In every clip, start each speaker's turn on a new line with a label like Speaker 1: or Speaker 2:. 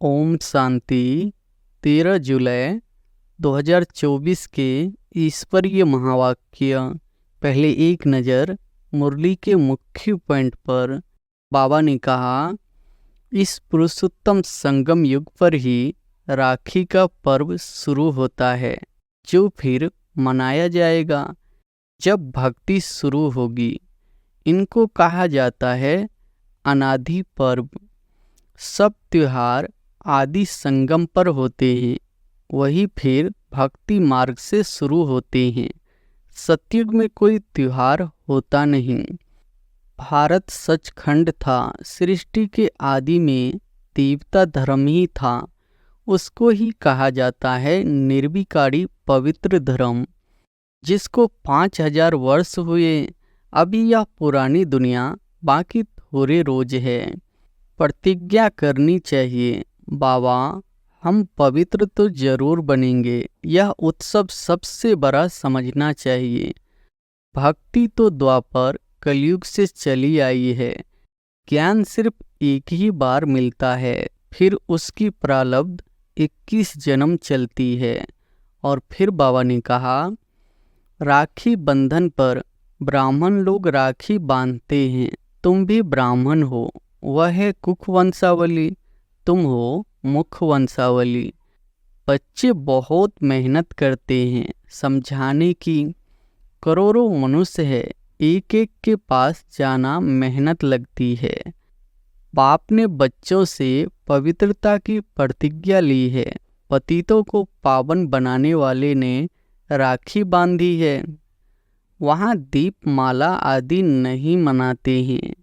Speaker 1: ओम शांति। 13 जुलाई 2024 के ईश्वरीय महावाक्य। पहले एक नज़र मुरली के मुख्य पॉइंट पर बाबा ने कहा, इस पुरुषोत्तम संगम युग पर ही राखी का पर्व शुरू होता है, जो फिर मनाया जाएगा जब भक्ति शुरू होगी। इनको कहा जाता है अनादि पर्व। सब त्योहार आदि संगम पर होते हैं, वही फिर भक्ति मार्ग से शुरू होते हैं। सतयुग में कोई त्योहार होता नहीं। भारत सचखंड था। सृष्टि के आदि में देवता धर्म ही था। उसको ही कहा जाता है निर्विकारी पवित्र धर्म, जिसको 5000 वर्ष हुए। अभी यह पुरानी दुनिया बाकी थोड़े रोज है। प्रतिज्ञा करनी चाहिए, बाबा हम पवित्र तो जरूर बनेंगे। यह उत्सव सबसे बड़ा समझना चाहिए। भक्ति तो द्वापर कलयुग से चली आई है। ज्ञान सिर्फ एक ही बार मिलता है, फिर उसकी प्रारब्ध 21 जन्म चलती है। और फिर बाबा ने कहा, राखी बंधन पर ब्राह्मण लोग राखी बांधते हैं। तुम भी ब्राह्मण हो। वह है कुख वंशावली, तुम हो मुख वंशावली। बच्चे बहुत मेहनत करते हैं समझाने की। करोड़ों मनुष्य है, एक एक के पास जाना मेहनत लगती है। बाप ने बच्चों से पवित्रता की प्रतिज्ञा ली है। पतितों को पावन बनाने वाले ने राखी बांधी है। वहाँ दीपमाला आदि नहीं मनाते हैं।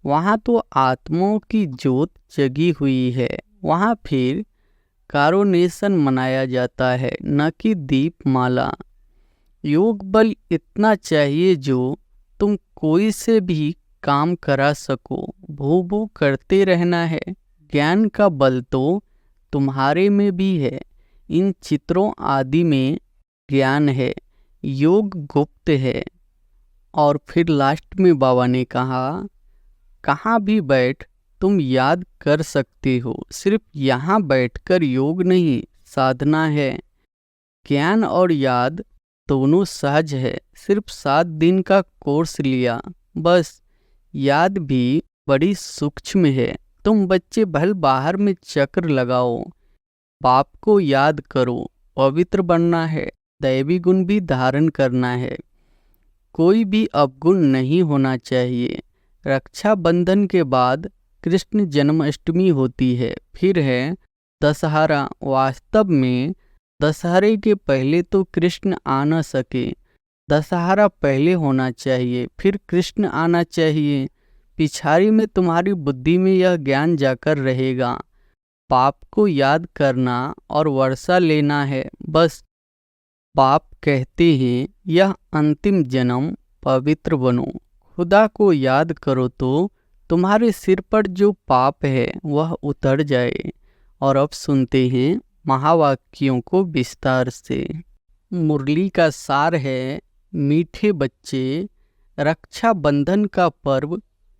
Speaker 1: वहाँ तो आत्माओं की ज्योत जगी हुई है। वहाँ फिर कारोनेशन मनाया जाता है, न कि दीपमाला। योग बल इतना चाहिए जो तुम कोई से भी काम करा सको। भू भू करते रहना है। ज्ञान का बल तो तुम्हारे में भी है। इन चित्रों आदि में ज्ञान है। योग गुप्त है। और फिर लास्ट में बाबा ने कहा, कहाँ भी बैठ तुम याद कर सकते हो। सिर्फ यहाँ बैठकर योग नहीं, साधना है। ज्ञान और याद दोनों सहज है। सिर्फ 7 दिन का कोर्स लिया, बस। याद भी बड़ी सूक्ष्म है। तुम बच्चे भल बाहर में चक्र लगाओ, बाप को याद करो। पवित्र बनना है, दैवी गुण भी धारण करना है। कोई भी अवगुण नहीं होना चाहिए। रक्षाबंधन के बाद कृष्ण जन्माष्टमी होती है, फिर है दशहरा। वास्तव में दशहरे के पहले तो कृष्ण आ न सके। दशहरा पहले होना चाहिए, फिर कृष्ण आना चाहिए। पिछाड़ी में तुम्हारी बुद्धि में यह ज्ञान जाकर रहेगा। पाप को याद करना और वर्षा लेना है, बस। बाप कहते हैं, यह अंतिम जन्म पवित्र बनो। खुदा को याद करो तो तुम्हारे सिर पर जो पाप है वह उतर जाए। और अब सुनते हैं महावाक्यों को विस्तार से। मुरली का सार है, मीठे बच्चे, रक्षाबंधन का पर्व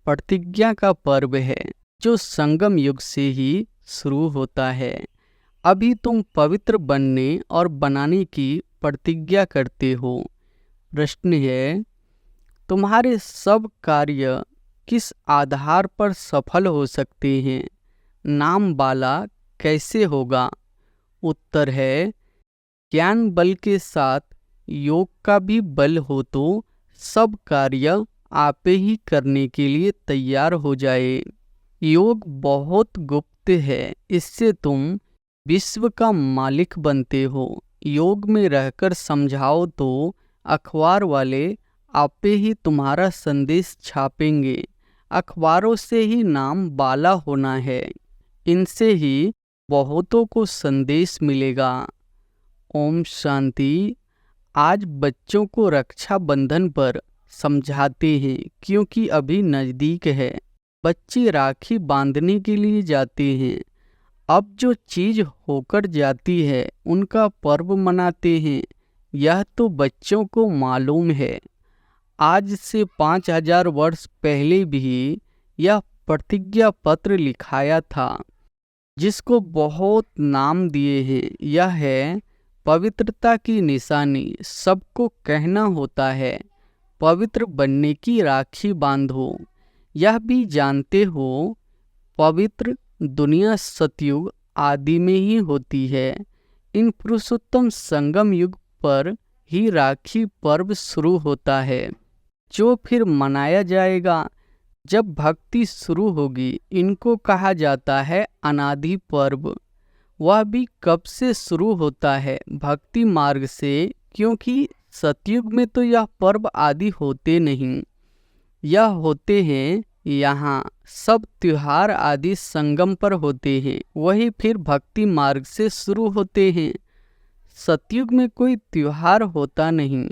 Speaker 1: प्रतिज्ञा का पर्व है, जो संगम युग से ही शुरू होता है। अभी तुम पवित्र बनने और बनाने की प्रतिज्ञा करते हो। प्रश्न है, तुम्हारे सब कार्य किस आधार पर सफल हो सकते हैं? नाम वाला कैसे होगा? उत्तर है, ज्ञान बल के साथ योग का भी बल हो तो सब कार्य आपे ही करने के लिए तैयार हो जाए। योग बहुत गुप्त है, इससे तुम विश्व का मालिक बनते हो। योग में रहकर समझाओ तो अखबार वाले आपे ही तुम्हारा संदेश छापेंगे। अखबारों से ही नाम बाला होना है, इनसे ही बहुतों को संदेश मिलेगा। ओम शांति। आज बच्चों को रक्षाबंधन पर समझाते हैं, क्योंकि अभी नज़दीक है। बच्चे राखी बांधने के लिए जाते हैं। अब जो चीज़ होकर जाती है उनका पर्व मनाते हैं। यह तो बच्चों को मालूम है। आज से 5000 वर्ष पहले भी यह प्रतिज्ञा पत्र लिखाया था। जिसको बहुत नाम दिए हैं। यह है पवित्रता की निशानी। सबको कहना होता है पवित्र बनने की राखी बांधो। यह भी जानते हो पवित्र दुनिया सतयुग आदि में ही होती है। इन पुरुषोत्तम संगम युग पर ही राखी पर्व शुरू होता है, जो फिर मनाया जाएगा जब भक्ति शुरू होगी। इनको कहा जाता है अनादि पर्व। वह भी कब से शुरू होता है? भक्ति मार्ग से, क्योंकि सतयुग में तो यह पर्व आदि होते नहीं। यह होते हैं यहाँ सब त्योहार आदि संगम पर होते हैं, वही फिर भक्ति मार्ग से शुरू होते हैं। सतयुग में कोई त्योहार होता नहीं।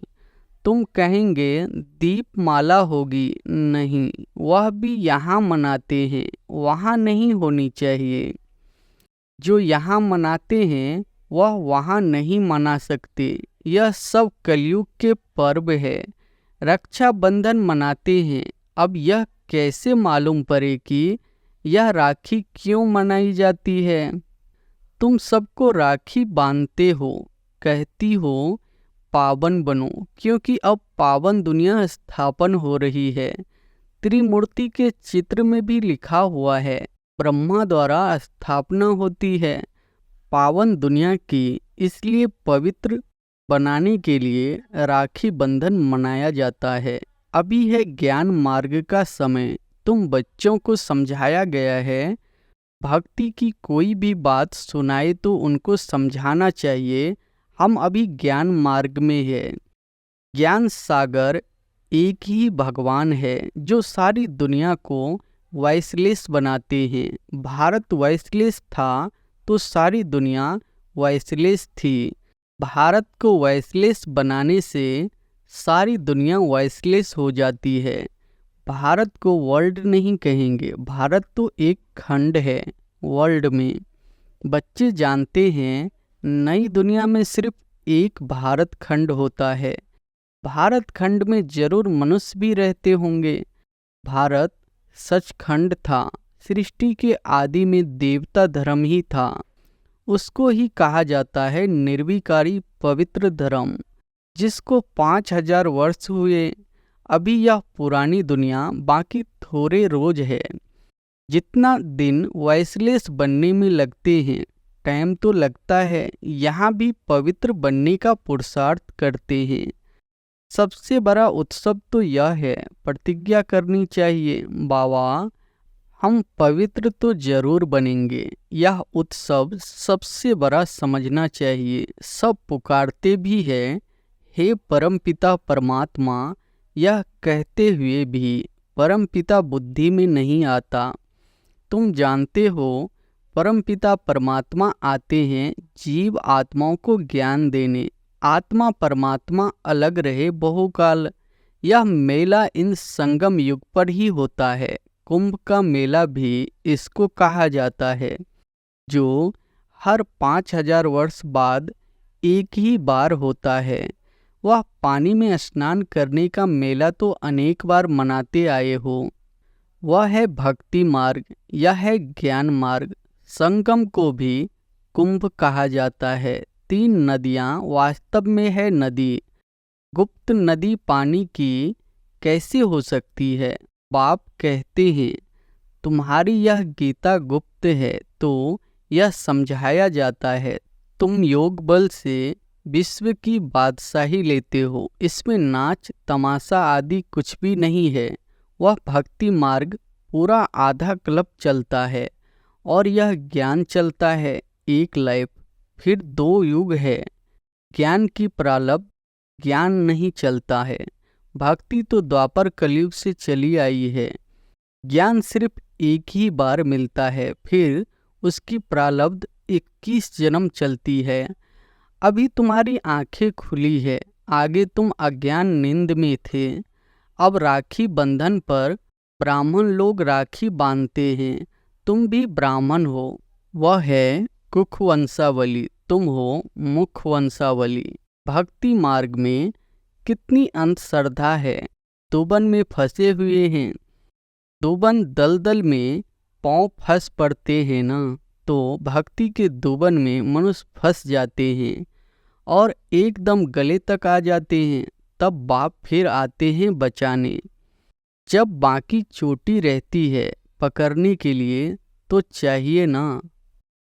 Speaker 1: तुम कहेंगे दीपमाला होगी, नहीं, वह भी यहाँ मनाते हैं, वहाँ नहीं होनी चाहिए। जो यहाँ मनाते हैं वह वहाँ नहीं मना सकते। यह सब कलयुग के पर्व है। रक्षाबंधन मनाते हैं। अब यह कैसे मालूम पड़े कि यह राखी क्यों मनाई जाती है? तुम सबको राखी बांधते हो, कहती हो पावन बनो, क्योंकि अब पावन दुनिया स्थापन हो रही है। त्रिमूर्ति के चित्र में भी लिखा हुआ है ब्रह्मा द्वारा स्थापना होती है पावन दुनिया की। इसलिए पवित्र बनाने के लिए राखी बंधन मनाया जाता है। अभी है ज्ञान मार्ग का समय। तुम बच्चों को समझाया गया है भक्ति की कोई भी बात सुनाए तो उनको समझाना चाहिए। हम अभी ज्ञान मार्ग में है। ज्ञान सागर एक ही भगवान है जो सारी दुनिया को वॉइसलेस बनाते हैं। भारत वॉइसलेस था तो सारी दुनिया वॉइसलेस थी। भारत को वॉइसलेस बनाने से सारी दुनिया वॉइसलेस हो जाती है। भारत को वर्ल्ड नहीं कहेंगे, भारत तो एक खंड है वर्ल्ड में। बच्चे जानते हैं नई दुनिया में सिर्फ एक भारत खंड होता है। भारत खंड में जरूर मनुष्य भी रहते होंगे। भारत सचखंड था। सृष्टि के आदि में देवता धर्म ही था। उसको ही कहा जाता है निर्विकारी पवित्र धर्म, जिसको 5000 वर्ष हुए। अभी यह पुरानी दुनिया बाकी थोड़े रोज है। जितना दिन वॉइसलेस बनने में लगते हैं, टाइम तो लगता है, यहाँ भी पवित्र बनने का पुरुषार्थ करते हैं। सबसे बड़ा उत्सव तो यह है, प्रतिज्ञा करनी चाहिए बाबा हम पवित्र तो जरूर बनेंगे। यह उत्सव सबसे बड़ा समझना चाहिए। सब पुकारते भी है हे परमपिता परमात्मा, यह कहते हुए भी परमपिता बुद्धि में नहीं आता। तुम जानते हो परमपिता परमात्मा आते हैं जीव आत्माओं को ज्ञान देने। आत्मा परमात्मा अलग रहे बहुकाल। यह मेला इन संगम युग पर ही होता है। कुंभ का मेला भी इसको कहा जाता है, जो हर 5000 वर्ष बाद एक ही बार होता है। वह पानी में स्नान करने का मेला तो अनेक बार मनाते आए हो। वह है भक्ति मार्ग, यह है ज्ञान मार्ग। संगम को भी कुंभ कहा जाता है। 3 नदियाँ वास्तव में है नदी। गुप्त नदी पानी की कैसे हो सकती है? बाप कहते हैं तुम्हारी यह गीता गुप्त है, तो यह समझाया जाता है। तुम योग बल से विश्व की बादशाही लेते हो। इसमें नाच तमाशा आदि कुछ भी नहीं है। वह भक्ति मार्ग पूरा आधा कल्प चलता है और यह ज्ञान चलता है एक लाइफ, फिर 2 युग है। ज्ञान की प्रारब्ध ज्ञान नहीं चलता है। भक्ति तो द्वापर कलयुग से चली आई है। ज्ञान सिर्फ एक ही बार मिलता है, फिर उसकी प्रारब्ध 21 जन्म चलती है। अभी तुम्हारी आंखें खुली है, आगे तुम अज्ञान नींद में थे। अब राखी बंधन पर ब्राह्मण लोग राखी बांधते हैं। तुम भी ब्राह्मण हो। वह है कुख वंशावली, तुम हो मुख वंशावली। भक्ति मार्ग में कितनी अंधश्रद्धा है। दुबन में फंसे हुए हैं। दुबन दलदल में पाँव फंस पड़ते हैं ना, तो भक्ति के दुबन में मनुष्य फंस जाते हैं और एकदम गले तक आ जाते हैं। तब बाप फिर आते हैं बचाने। जब बाकी चोटी रहती है पकड़ने के लिए तो चाहिए ना।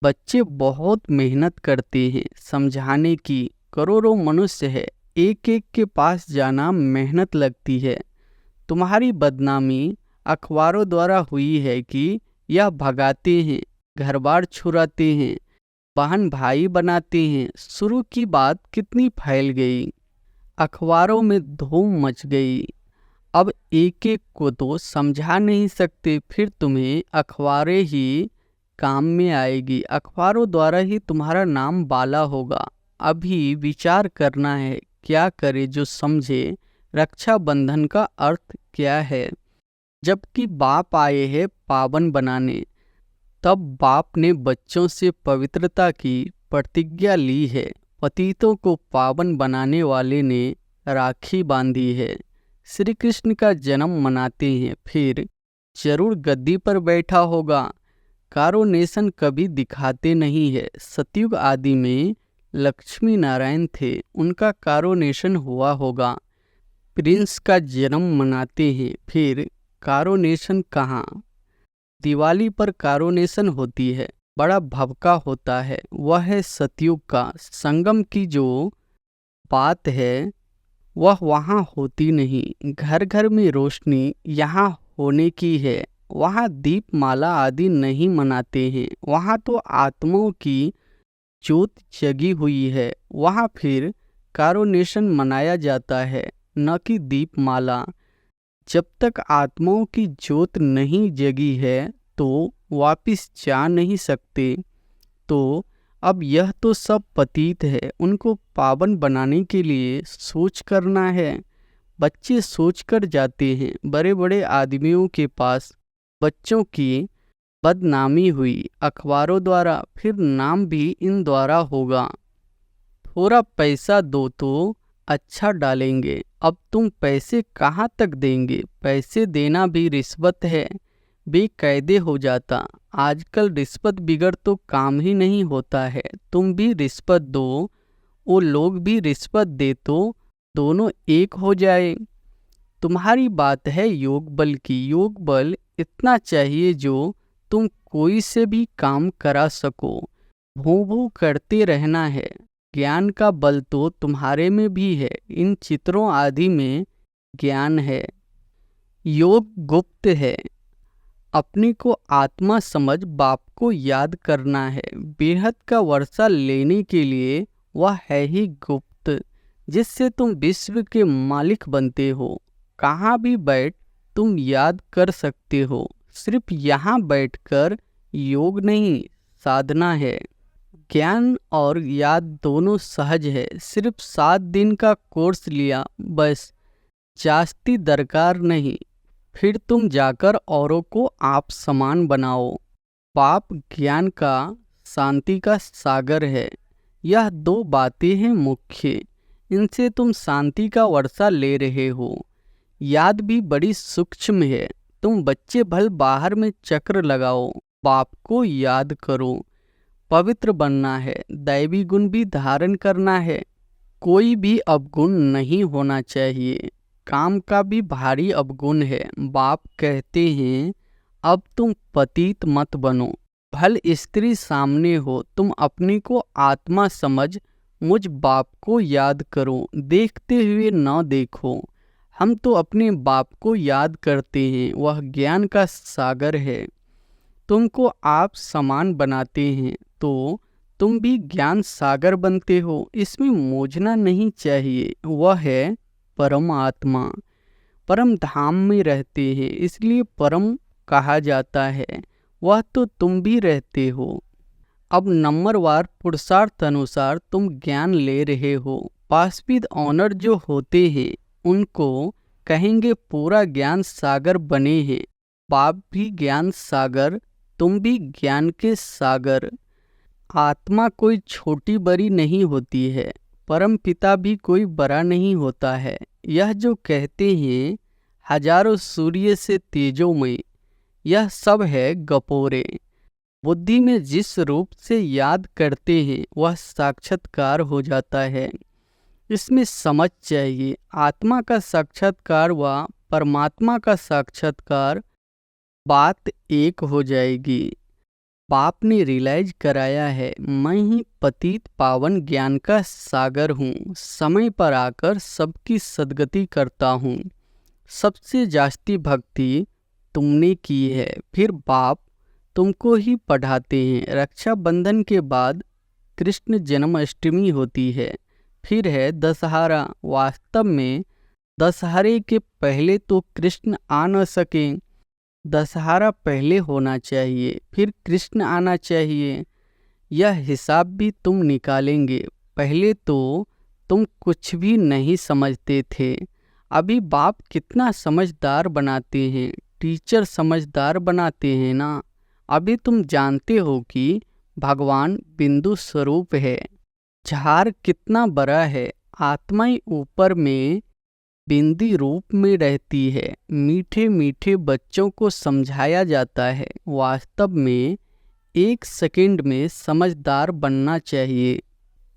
Speaker 1: बच्चे बहुत मेहनत करते हैं समझाने की। करोड़ों मनुष्य है, एक एक के पास जाना मेहनत लगती है। तुम्हारी बदनामी अखबारों द्वारा हुई है कि यह भगाते हैं, घर बार छुड़ाते हैं, बहन भाई बनाते हैं। शुरू की बात कितनी फैल गई, अखबारों में धूम मच गई। अब एक एक को तो समझा नहीं सकते, फिर तुम्हें अखबारें ही काम में आएगी। अखबारों द्वारा ही तुम्हारा नाम बाला होगा। अभी विचार करना है क्या करे जो समझे रक्षाबंधन का अर्थ क्या है। जबकि बाप आए हैं पावन बनाने, तब बाप ने बच्चों से पवित्रता की प्रतिज्ञा ली है। पतितों को पावन बनाने वाले ने राखी बांधी है। श्री कृष्ण का जन्म मनाते हैं, फिर जरूर गद्दी पर बैठा होगा। कारोनेशन कभी दिखाते नहीं है। सतयुग आदि में लक्ष्मी नारायण थे, उनका कारोनेशन हुआ होगा। प्रिंस का जन्म मनाते हैं, फिर कारोनेशन कहाँ। दिवाली पर कारोनेशन होती है, बड़ा भवका होता है। वह है सतयुग का संगम की जो बात है वह वहाँ होती नहीं। घर घर में रोशनी यहाँ होने की है, वहाँ दीपमाला आदि नहीं मनाते हैं। वहाँ तो आत्माओं की ज्योत जगी हुई है, वहाँ फिर कारोनेशन मनाया जाता है, न कि दीपमाला। जब तक आत्माओं की ज्योत नहीं जगी है तो वापिस जा नहीं सकते। तो अब यह तो सब पतित है, उनको पावन बनाने के लिए सोच करना है। बच्चे सोच कर जाते हैं। बड़े बड़े आदमियों के पास बच्चों की बदनामी हुई अखबारों द्वारा, फिर नाम भी इन द्वारा होगा। थोड़ा पैसा दो तो अच्छा डालेंगे। अब तुम पैसे कहाँ तक देंगे। पैसे देना भी रिश्वत है, बेकायदे हो जाता। आजकल रिश्वत बिगड़ तो काम ही नहीं होता है। तुम भी रिश्वत दो, वो लोग भी रिश्वत दे तो दोनों एक हो जाए। तुम्हारी बात है योग बल की। योग बल इतना चाहिए जो तुम कोई से भी काम करा सको। भू भू करते रहना है। ज्ञान का बल तो तुम्हारे में भी है, इन चित्रों आदि में ज्ञान है। योग गुप्त है, अपने को आत्मा समझ बाप को याद करना है। बेहद का वर्षा लेने के लिए वह है ही गुप्त, जिससे तुम विश्व के मालिक बनते हो। कहाँ भी बैठ तुम याद कर सकते हो। सिर्फ यहाँ बैठकर योग नहीं, साधना है। ज्ञान और याद दोनों सहज है। सिर्फ 7 दिन का कोर्स लिया बस, जास्ती दरकार नहीं। फिर तुम जाकर औरों को आप समान बनाओ। पाप ज्ञान का, शांति का सागर है। यह 2 बातें हैं मुख्य, इनसे तुम शांति का वर्षा ले रहे हो। याद भी बड़ी सूक्ष्म है। तुम बच्चे भल बाहर में चक्र लगाओ, बाप को याद करो। पवित्र बनना है, दैवी गुण भी धारण करना है। कोई भी अवगुण नहीं होना चाहिए। काम का भी भारी अवगुण है। बाप कहते हैं अब तुम पतित मत बनो। भल स्त्री सामने हो, तुम अपने को आत्मा समझ मुझ बाप को याद करो। देखते हुए न देखो। हम तो अपने बाप को याद करते हैं, वह ज्ञान का सागर है। तुमको आप समान बनाते हैं तो तुम भी ज्ञान सागर बनते हो। इसमें मोजना नहीं चाहिए। वह है परम आत्मा, परम धाम में रहते हैं, इसलिए परम कहा जाता है। वह तो तुम भी रहते हो। अब नंबरवार पुरुषार्थ अनुसार तुम ज्ञान ले रहे हो। पास विद ऑनर जो होते हैं उनको कहेंगे पूरा ज्ञान सागर बने हैं। बाप भी ज्ञान सागर, तुम भी ज्ञान के सागर। आत्मा कोई छोटी बड़ी नहीं होती है, परम पिता भी कोई बड़ा नहीं होता है। यह जो कहते हैं हजारों सूर्य से तेजोमय, यह सब है गपोरे। बुद्धि में जिस रूप से याद करते हैं वह साक्षात्कार हो जाता है। इसमें समझ चाहिए, आत्मा का साक्षात्कार व परमात्मा का साक्षात्कार बात एक हो जाएगी। बाप ने रियलाइज कराया है, मैं ही पतित पावन ज्ञान का सागर हूँ, समय पर आकर सबकी सद्गति करता हूँ। सबसे जास्ती भक्ति तुमने की है। फिर बाप तुमको ही पढ़ाते हैं। रक्षाबंधन के बाद कृष्ण जन्माष्टमी होती है, फिर है दशहरा। वास्तव में दशहरे के पहले तो कृष्ण आ न सके, दशहरा पहले होना चाहिए, फिर कृष्ण आना चाहिए। यह हिसाब भी तुम निकालेंगे। पहले तो तुम कुछ भी नहीं समझते थे, अभी बाप कितना समझदार बनाते हैं, टीचर समझदार बनाते हैं ना। अभी तुम जानते हो कि भगवान बिंदु स्वरूप है, झार कितना बड़ा है, आत्मा ही ऊपर में बिंदी रूप में रहती है। मीठे मीठे बच्चों को समझाया जाता है, वास्तव में 1 सेकंड में समझदार बनना चाहिए।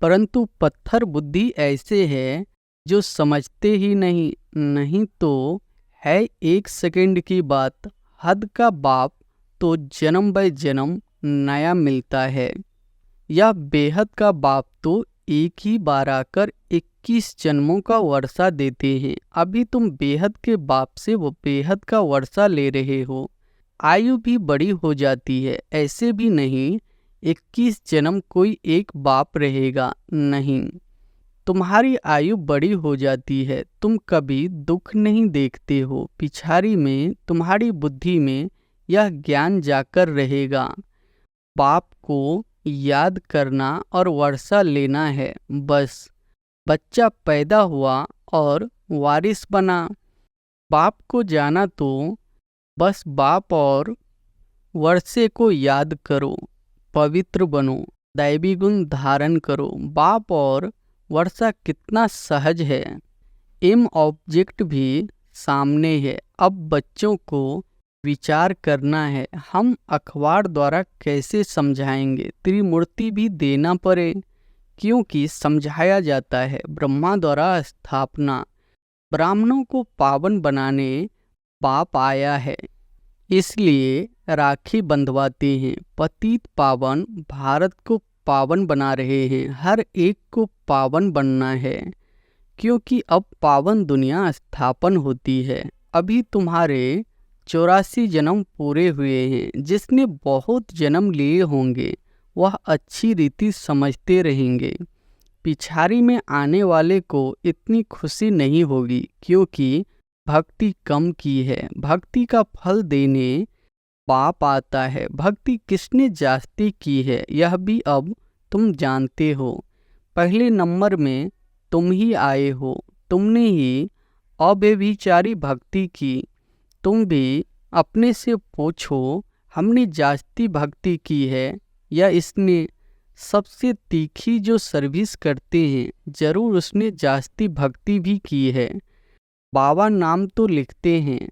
Speaker 1: परंतु पत्थर बुद्धि ऐसे है जो समझते ही नहीं तो है 1 सेकंड की बात। हद का बाप तो जन्म बाय जन्म नया मिलता है। यह बेहद का बाप तो एक ही बार आकर 21 जन्मों का वर्षा देते हैं। अभी तुम बेहद के बाप से वो बेहद का वर्षा ले रहे हो। आयु भी बड़ी हो जाती है, ऐसे भी नहीं 21 जन्म कोई एक बाप रहेगा, नहीं। तुम्हारी आयु बड़ी हो जाती है, तुम कभी दुख नहीं देखते हो। पिछाड़ी में तुम्हारी बुद्धि में यह ज्ञान जाकर रहेगा, बाप को याद करना और वर्षा लेना है बस। बच्चा पैदा हुआ और वारिस बना, बाप को जाना तो बस बाप और वर्षे को याद करो, पवित्र बनो, दैवी गुण धारण करो। बाप और वर्षा कितना सहज है, एम ऑब्जेक्ट भी सामने है। अब बच्चों को विचार करना है, हम अखबार द्वारा कैसे समझाएंगे। त्रिमूर्ति भी देना पड़े, क्योंकि समझाया जाता है। ब्रह्मा द्वारा स्थापना, ब्राह्मणों को पावन बनाने बाप आया है, इसलिए राखी बंधवाते हैं। पतित पावन भारत को पावन बना रहे हैं, हर एक को पावन बनना है, क्योंकि अब पावन दुनिया स्थापन होती है। अभी तुम्हारे 84 जन्म पूरे हुए हैं। जिसने बहुत जन्म लिए होंगे वह अच्छी रीति समझते रहेंगे। पिछाड़ी में आने वाले को इतनी खुशी नहीं होगी, क्योंकि भक्ति कम की है। भक्ति का फल देने बाप आता है। भक्ति किसने जास्ती की है यह भी अब तुम जानते हो। पहले नंबर में तुम ही आए हो, तुमने ही अव्यभिचारी भक्ति की। तुम भी अपने से पूछो, हमने जास्ती भक्ति की है या इसने। सबसे तीखी जो सर्विस करते हैं जरूर उसने जास्ती भक्ति भी की है। बाबा नाम तो लिखते हैं,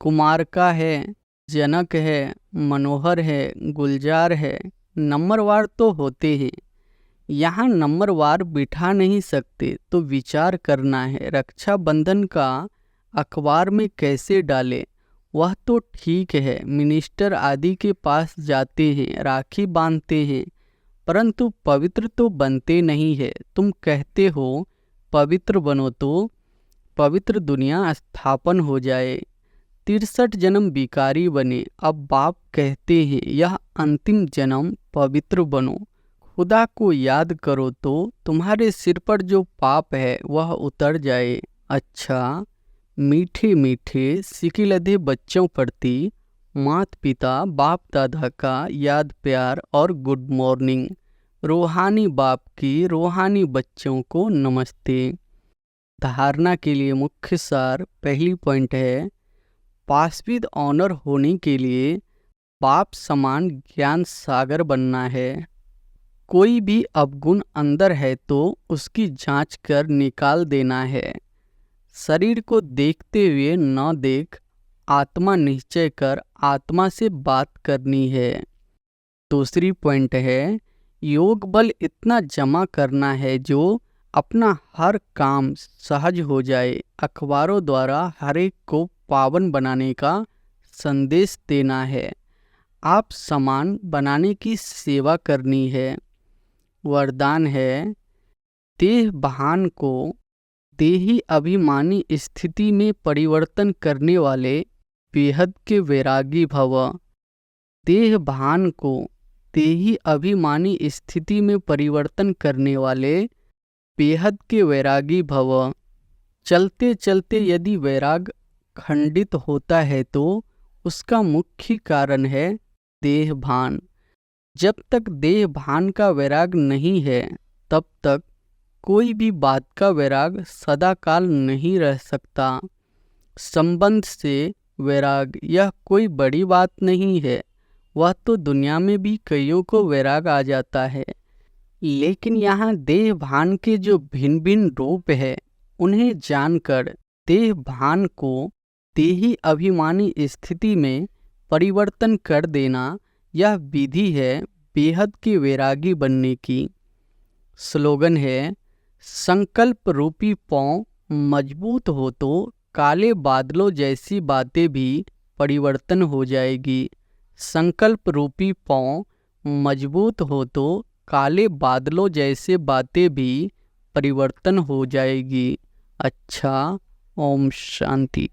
Speaker 1: कुमार का है, जनक है, मनोहर है, गुलजार है, नंबरवार तो होते हैं। यहाँ नंबरवार बिठा नहीं सकते, तो विचार करना है रक्षाबंधन का अखबार में कैसे डालें। वह तो ठीक है, मिनिस्टर आदि के पास जाते हैं, राखी बांधते हैं, परंतु पवित्र तो बनते नहीं है। तुम कहते हो पवित्र बनो तो पवित्र दुनिया स्थापन हो जाए। 63 जन्म बिकारी बने, अब बाप कहते हैं यह अंतिम जन्म पवित्र बनो। खुदा को याद करो तो तुम्हारे सिर पर जो पाप है वह उतर जाए। अच्छा, मीठे मीठे सिकिलधे बच्चों प्रति माता पिता बाप दादा का याद प्यार और गुड मॉर्निंग। रूहानी बाप की रूहानी बच्चों को नमस्ते। धारणा के लिए मुख्य सार, पहली पॉइंट है, पास विद ऑनर होने के लिए बाप समान ज्ञान सागर बनना है। कोई भी अवगुण अंदर है तो उसकी जांच कर निकाल देना है। शरीर को देखते हुए न देख, आत्मा निश्चय कर आत्मा से बात करनी है। दूसरी पॉइंट है, योग बल इतना जमा करना है जो अपना हर काम सहज हो जाए। अखबारों द्वारा हर एक को पावन बनाने का संदेश देना है। आप समान बनाने की सेवा करनी है। वरदान है, देह भान को देही अभिमानी स्थिति में परिवर्तन करने वाले बेहद के वैरागी भव। देह भान को देही अभिमानी स्थिति में परिवर्तन करने वाले बेहद के वैरागी भव। चलते चलते यदि वैराग खंडित होता है तो उसका मुख्य कारण है देह भान। जब तक देह भान का वैराग नहीं है तब तक कोई भी बात का वैराग सदाकाल नहीं रह सकता। संबंध से वैराग यह कोई बड़ी बात नहीं है, वह तो दुनिया में भी कईयों को वैराग आ जाता है। लेकिन यहाँ देह भान के जो भिन्न भिन्न रूप है उन्हें जानकर देह भान को देही अभिमानी स्थिति में परिवर्तन कर देना, यह विधि है बेहद के वैरागी बनने की। स्लोगन है, संकल्प रूपी पांव मजबूत हो तो काले बादलों जैसी बातें भी परिवर्तन हो जाएगी। संकल्प रूपी पांव मजबूत हो तो काले बादलों जैसे बातें भी परिवर्तन हो जाएगी। अच्छा, ओम शांति।